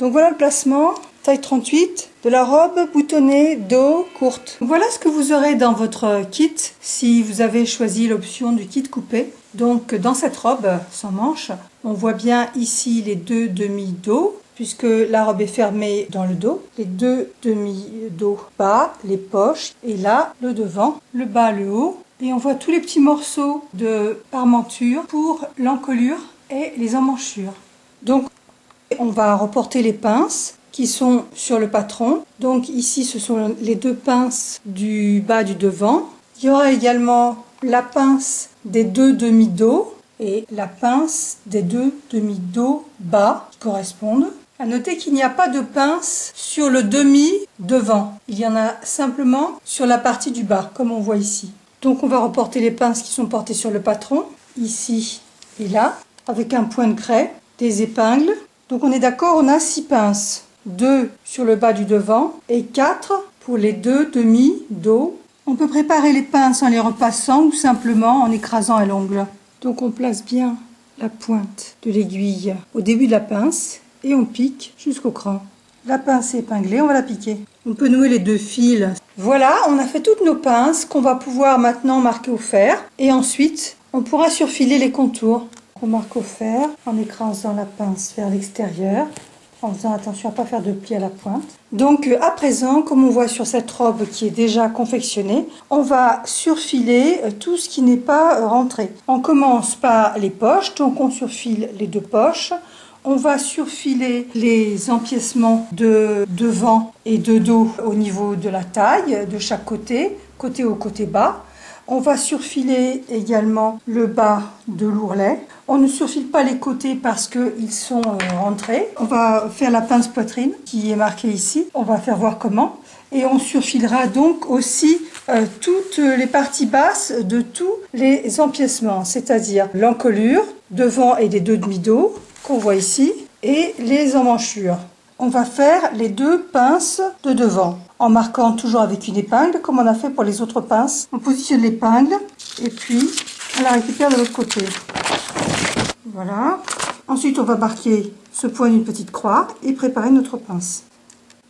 Donc voilà le placement, taille 38, de la robe boutonnée dos courte. Voilà ce que vous aurez dans votre kit si vous avez choisi l'option du kit coupé. Donc dans cette robe sans manches, on voit bien ici les deux demi-dos, puisque la robe est fermée dans le dos, les deux demi-dos bas, les poches, et là le devant, le bas, le haut. Et on voit tous les petits morceaux de parmenture pour l'encolure et les emmanchures. Donc on va reporter les pinces qui sont sur le patron. Donc ici ce sont les deux pinces du bas du devant. Il y aura également la pince des deux demi-dos et la pince des deux demi-dos bas qui correspondent. À noter qu'il n'y a pas de pince sur le demi devant. Il y en a simplement sur la partie du bas, comme on voit ici. Donc on va reporter les pinces qui sont portées sur le patron, ici et là, avec un point de craie, des épingles. Donc on est d'accord, on a 6 pinces. 2 sur le bas du devant et 4 pour les deux demi-dos. On peut préparer les pinces en les repassant ou simplement en écrasant à l'ongle. Donc on place bien la pointe de l'aiguille au début de la pince et on pique jusqu'au cran. La pince est épinglée, on va la piquer. On peut nouer les deux fils. Voilà, on a fait toutes nos pinces qu'on va pouvoir maintenant marquer au fer. Et ensuite, on pourra surfiler les contours. On marque au fer en écrasant la pince vers l'extérieur, en faisant attention à ne pas faire de pli à la pointe. Donc à présent, comme on voit sur cette robe qui est déjà confectionnée, on va surfiler tout ce qui n'est pas rentré. On commence par les poches, donc on surfile les deux poches. On va surfiler les empiècements de devant et de dos au niveau de la taille de chaque côté, côté haut, côté bas. On va surfiler également le bas de l'ourlet. On ne surfile pas les côtés parce qu'ils sont rentrés. On va faire la pince poitrine qui est marquée ici. On va faire voir comment. Et on surfilera donc aussi toutes les parties basses de tous les empiècements, c'est-à-dire l'encolure devant et des deux demi-dos qu'on voit ici et les emmanchures. On va faire les deux pinces de devant en marquant toujours avec une épingle comme on a fait pour les autres pinces. On positionne l'épingle et puis on la récupère de l'autre côté. Voilà. Ensuite on va marquer ce point d'une petite croix et préparer notre pince.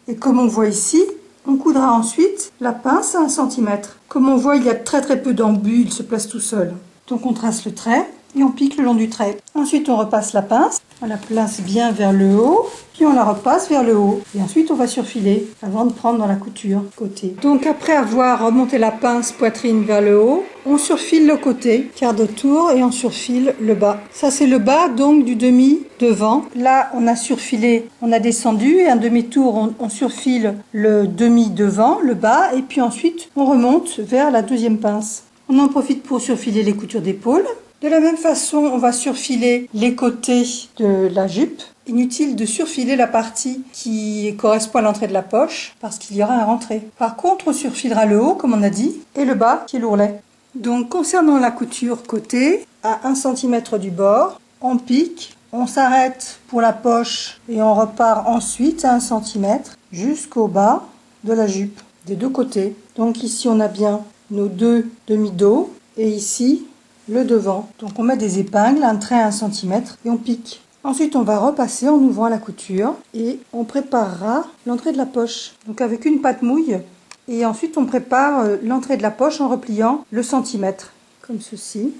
Et comme on voit ici, on coudra ensuite la pince à 1 cm. Comme on voit, il y a très peu d'embut, il se place tout seul. Donc on trace le trait et on pique le long du trait. Ensuite on repasse la pince, on la place bien vers le haut, puis on la repasse vers le haut. Et ensuite on va surfiler avant de prendre dans la couture côté. Donc après avoir remonté la pince poitrine vers le haut, on surfile le côté, quart de tour et on surfile le bas. Ça c'est le bas donc du demi devant. Là on a surfilé, on a descendu et un demi-tour on surfile le demi devant, le bas, et puis ensuite on remonte vers la deuxième pince. On en profite pour surfiler les coutures d'épaule. De la même façon, on va surfiler les côtés de la jupe. Inutile de surfiler la partie qui correspond à l'entrée de la poche parce qu'il y aura un rentré. Par contre, on surfilera le haut, comme on a dit, et le bas qui est l'ourlet. Donc, concernant la couture côté, à 1 cm du bord, on pique, on s'arrête pour la poche et on repart ensuite à 1 cm jusqu'au bas de la jupe, des deux côtés. Donc ici, on a bien nos deux demi-dos et ici, le devant. Donc on met des épingles, un trait à 1 cm et on pique. Ensuite on va repasser en ouvrant la couture et on préparera l'entrée de la poche. Donc avec une pâte mouille et ensuite on prépare l'entrée de la poche en repliant le centimètre comme ceci.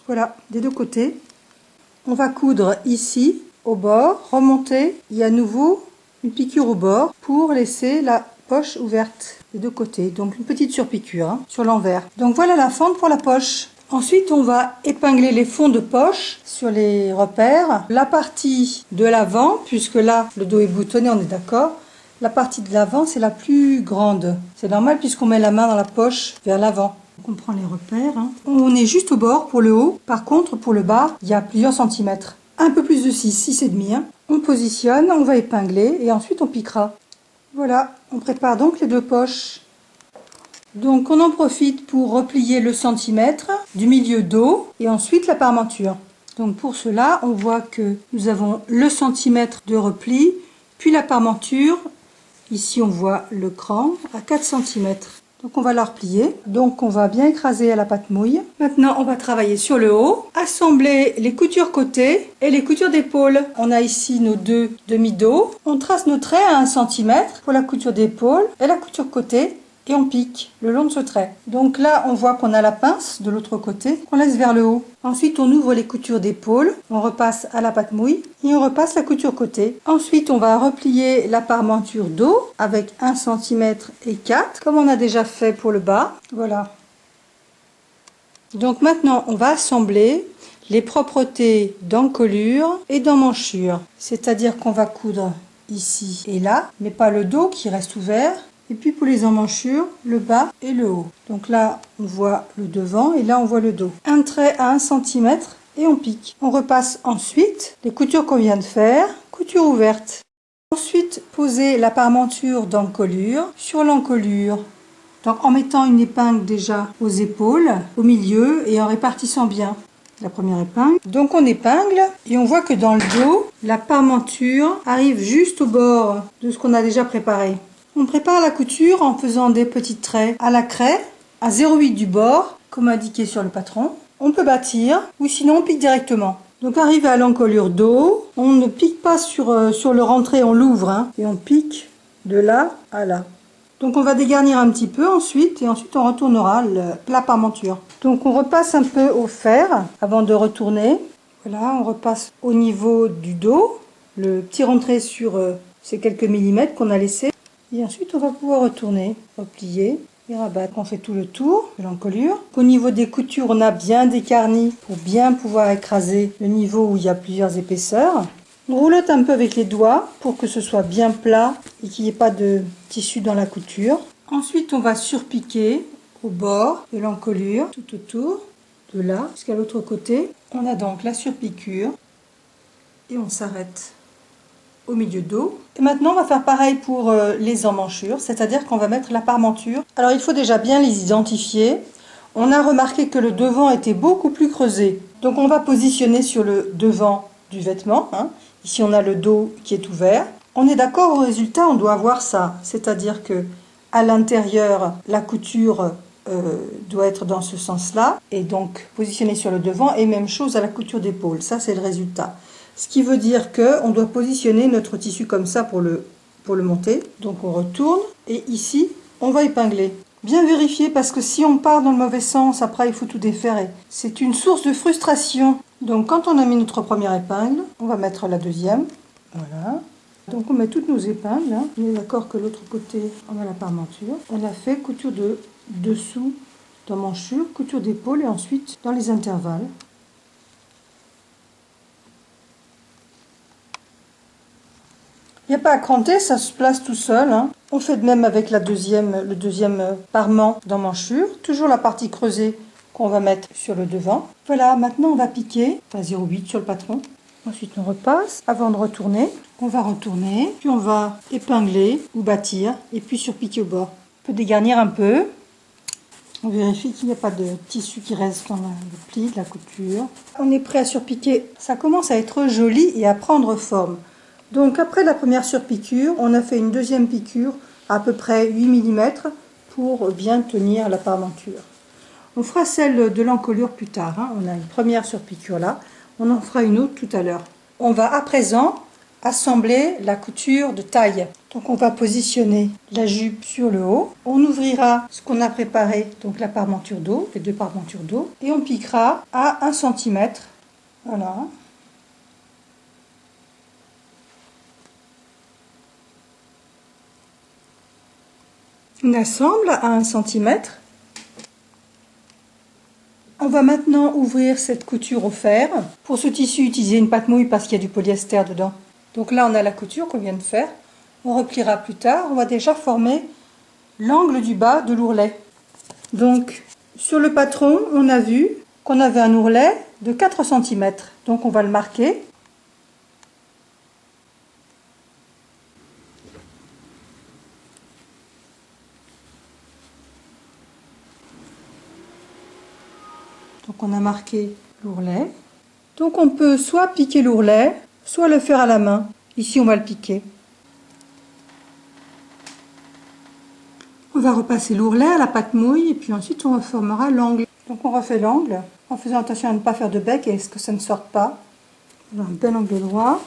Voilà, des deux côtés. On va coudre ici au bord, remonter et à nouveau une piqûre au bord pour laisser la poche ouverte des deux côtés, donc une petite surpiqûre sur l'envers. Donc voilà la fente pour la poche. Ensuite on va épingler les fonds de poche sur les repères. La partie de l'avant, puisque là le dos est boutonné, on est d'accord, la partie de l'avant c'est la plus grande. C'est normal puisqu'on met la main dans la poche vers l'avant. Donc on prend les repères. On est juste au bord pour le haut, par contre pour le bas il y a plusieurs centimètres. Un peu plus de 6,5. On positionne, on va épingler et ensuite on piquera. Voilà, on prépare donc les deux poches. Donc on en profite pour replier le centimètre du milieu dos et ensuite la parmenture. Donc pour cela, on voit que nous avons le centimètre de repli, puis la parmenture. Ici on voit le cran à 4 cm. Donc on va la replier. Donc on va bien écraser à la pâte mouille. Maintenant on va travailler sur le haut. Assembler les coutures côté et les coutures d'épaule. On a ici nos deux demi-dos. On trace nos traits à 1 cm pour la couture d'épaule et la couture côté. Et on pique le long de ce trait. Donc là, on voit qu'on a la pince de l'autre côté, qu'on laisse vers le haut. Ensuite, on ouvre les coutures d'épaule, on repasse à la pâte mouille et on repasse la couture côté. Ensuite, on va replier la parmenture dos avec 1 cm et 4, comme on a déjà fait pour le bas. Voilà. Donc maintenant, on va assembler les propretés d'encolure et d'emmanchure. C'est-à-dire qu'on va coudre ici et là, mais pas le dos qui reste ouvert. Et puis pour les emmanchures, le bas et le haut. Donc là, on voit le devant et là, on voit le dos. Un trait à 1 cm et on pique. On repasse ensuite les coutures qu'on vient de faire, couture ouverte. Ensuite, poser la parmenture d'encolure sur l'encolure. Donc en mettant une épingle déjà aux épaules, au milieu et en répartissant bien la première épingle. Donc on épingle et on voit que dans le dos, la parmenture arrive juste au bord de ce qu'on a déjà préparé. On prépare la couture en faisant des petits traits à la craie, à 0,8 du bord, comme indiqué sur le patron. On peut bâtir ou sinon on pique directement. Donc arrivé à l'encolure dos, on ne pique pas sur le rentré, on l'ouvre et on pique de là à là. Donc on va dégarnir un petit peu ensuite et ensuite on retournera la parmenture. Donc on repasse un peu au fer avant de retourner. Voilà, on repasse au niveau du dos, le petit rentré sur ces quelques millimètres qu'on a laissé. Et ensuite, on va pouvoir retourner, replier et rabattre. On fait tout le tour de l'encolure. Au niveau des coutures, on a bien dégarni pour bien pouvoir écraser le niveau où il y a plusieurs épaisseurs. On roulotte un peu avec les doigts pour que ce soit bien plat et qu'il n'y ait pas de tissu dans la couture. Ensuite, on va surpiquer au bord de l'encolure, tout autour, de là jusqu'à l'autre côté. On a donc la surpiqûre et on s'arrête au milieu dos. Et maintenant, on va faire pareil pour les emmanchures, c'est-à-dire qu'on va mettre la parmenture. Alors, il faut déjà bien les identifier. On a remarqué que le devant était beaucoup plus creusé. Donc, on va positionner sur le devant du vêtement. Ici, on a le dos qui est ouvert. On est d'accord au résultat, on doit avoir ça. C'est-à-dire que à l'intérieur, la couture doit être dans ce sens-là. Et donc, positionnée sur le devant. Et même chose à la couture d'épaule. Ça, c'est le résultat. Ce qui veut dire qu'on doit positionner notre tissu comme ça pour le monter. Donc on retourne et ici, on va épingler. Bien vérifier parce que si on part dans le mauvais sens, après il faut tout défaire. C'est une source de frustration. Donc quand on a mis notre première épingle, on va mettre la deuxième. Voilà. Donc on met toutes nos épingles. On est d'accord que l'autre côté, on a la parmenture. On a fait couture de dessous d'emmanchure, couture d'épaule et ensuite dans les intervalles. Il n'y a pas à cranter, ça se place tout seul. On fait de même avec le deuxième parement d'emmanchure. Toujours la partie creusée qu'on va mettre sur le devant. Voilà, maintenant on va piquer à 0,8 sur le patron. Ensuite on repasse. Avant de retourner, on va retourner. Puis on va épingler ou bâtir et puis surpiquer au bord. On peut dégarnir un peu. On vérifie qu'il n'y a pas de tissu qui reste dans le pli de la couture. On est prêt à surpiquer. Ça commence à être joli et à prendre forme. Donc après la première surpiqûre, on a fait une deuxième piqûre à peu près 8 mm pour bien tenir la parmenture. On fera celle de l'encolure plus tard. On a une première surpiqûre là, on en fera une autre tout à l'heure. On va à présent assembler la couture de taille. Donc on va positionner la jupe sur le haut. On ouvrira ce qu'on a préparé, donc la parmenture dos, les deux parmentures dos, et on piquera à 1 cm. Voilà. On assemble à 1 cm. On va maintenant ouvrir cette couture au fer. Pour ce tissu, utilisez une pâte mouille parce qu'il y a du polyester dedans. Donc là, on a la couture qu'on vient de faire. On repliera plus tard. On va déjà former l'angle du bas de l'ourlet. Donc, sur le patron, on a vu qu'on avait un ourlet de 4 cm. Donc, on va le marquer. Donc on a marqué l'ourlet. Donc on peut soit piquer l'ourlet, soit le faire à la main. Ici on va le piquer. on va repasser l'ourlet à la pâte mouille et puis ensuite on reformera l'angle. Donc on refait l'angle en faisant attention à ne pas faire de bec et à ce que ça ne sorte pas. On a un bel angle droit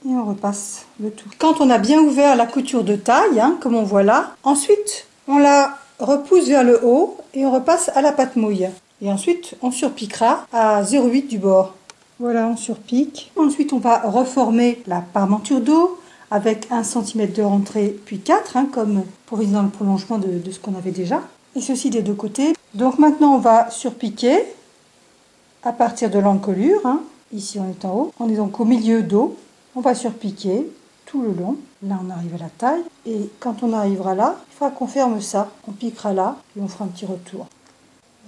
et on repasse le tout. Quand on a bien ouvert la couture de taille, comme on voit là, ensuite on la repousse vers le haut et on repasse à la pâte mouille. Et ensuite on surpiquera à 0,8 du bord. Voilà, on surpique. Ensuite on va reformer la parmenture dos avec 1 cm de rentrée puis 4, comme pour viser dans le prolongement de ce qu'on avait déjà. Et ceci des deux côtés. Donc maintenant on va surpiquer à partir de l'encolure. Ici on est en haut. On est donc au milieu dos. On va surpiquer tout le long. Là on arrive à la taille. Et quand on arrivera là, il faudra qu'on ferme ça. On piquera là et on fera un petit retour.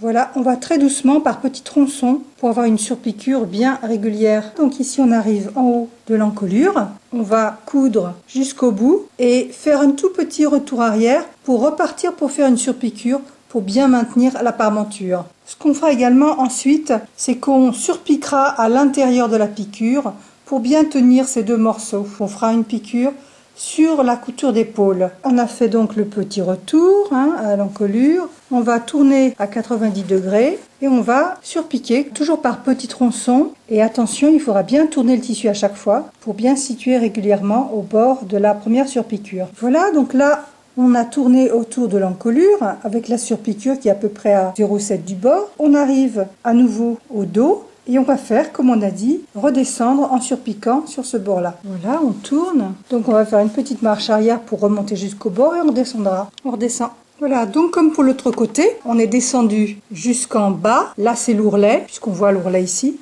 Voilà, on va très doucement par petits tronçons pour avoir une surpiqûre bien régulière. Donc ici on arrive en haut de l'encolure, on va coudre jusqu'au bout et faire un tout petit retour arrière pour repartir pour faire une surpiqûre pour bien maintenir la parmenture. Ce qu'on fera également ensuite, c'est qu'on surpiquera à l'intérieur de la piqûre pour bien tenir ces deux morceaux. On fera une piqûre sur la couture d'épaule. On a fait donc le petit retour à l'encolure. On va tourner à 90 degrés et on va surpiquer toujours par petits tronçons. Et attention, il faudra bien tourner le tissu à chaque fois pour bien situer régulièrement au bord de la première surpiqûre. Voilà, donc là on a tourné autour de l'encolure avec la surpiqûre qui est à peu près à 0,7 du bord. On arrive à nouveau au dos. Et on va faire, comme on a dit, redescendre en surpiquant sur ce bord-là. Voilà, on tourne. Donc on va faire une petite marche arrière pour remonter jusqu'au bord et on redescendra. On redescend. Voilà, donc comme pour l'autre côté, on est descendu jusqu'en bas. Là, c'est l'ourlet, puisqu'on voit l'ourlet ici.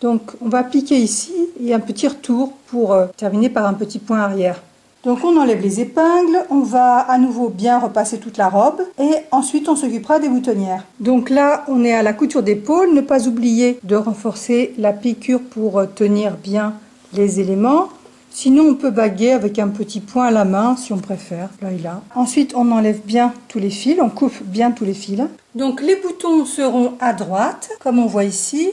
Donc on va piquer ici et un petit retour pour terminer par un petit point arrière. Donc on enlève les épingles, on va à nouveau bien repasser toute la robe et ensuite on s'occupera des boutonnières. Donc là on est à la couture d'épaule, ne pas oublier de renforcer la piqûre pour tenir bien les éléments. Sinon on peut baguer avec un petit point à la main si on préfère, là et là. Ensuite on enlève bien tous les fils, on coupe bien tous les fils. Donc les boutons seront à droite comme on voit ici.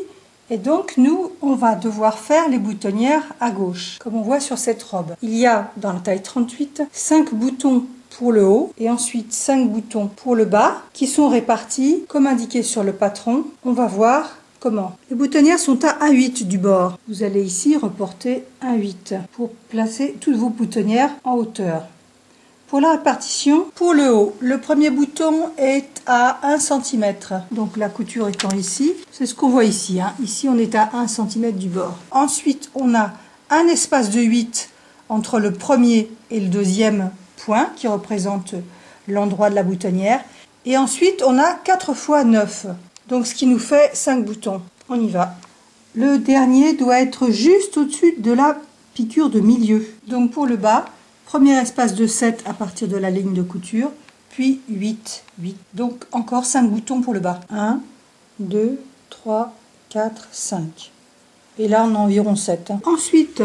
Et donc nous, on va devoir faire les boutonnières à gauche, comme on voit sur cette robe. Il y a dans la taille 38, 5 boutons pour le haut et ensuite 5 boutons pour le bas qui sont répartis comme indiqué sur le patron. On va voir comment. Les boutonnières sont à 1,8 du bord. Vous allez ici reporter 1,8 pour placer toutes vos boutonnières en hauteur. Pour la répartition, pour le haut, le premier bouton est à 1 cm. Donc la couture étant ici, c'est ce qu'on voit ici. Ici, on est à 1 cm du bord. Ensuite, on a un espace de 8 entre le premier et le deuxième point qui représente l'endroit de la boutonnière. Et ensuite, on a 4 x 9. Donc ce qui nous fait 5 boutons. On y va. Le dernier doit être juste au-dessus de la piqûre de milieu. Donc pour le bas, premier espace de 7 à partir de la ligne de couture, puis 8. Donc encore 5 boutons pour le bas. 1, 2, 3, 4, 5. Et là on a environ 7. Ensuite,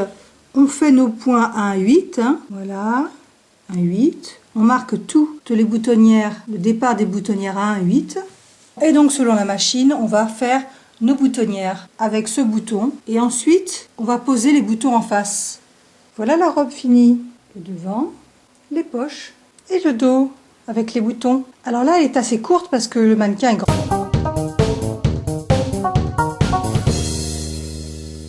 on fait nos points à 1,8. Voilà, 1,8. On marque toutes les boutonnières, le départ des boutonnières à 1,8. Et donc selon la machine, on va faire nos boutonnières avec ce bouton. Et ensuite, on va poser les boutons en face. Voilà la robe finie. Le devant, les poches et le dos avec les boutons. Alors là, elle est assez courte parce que le mannequin est grand.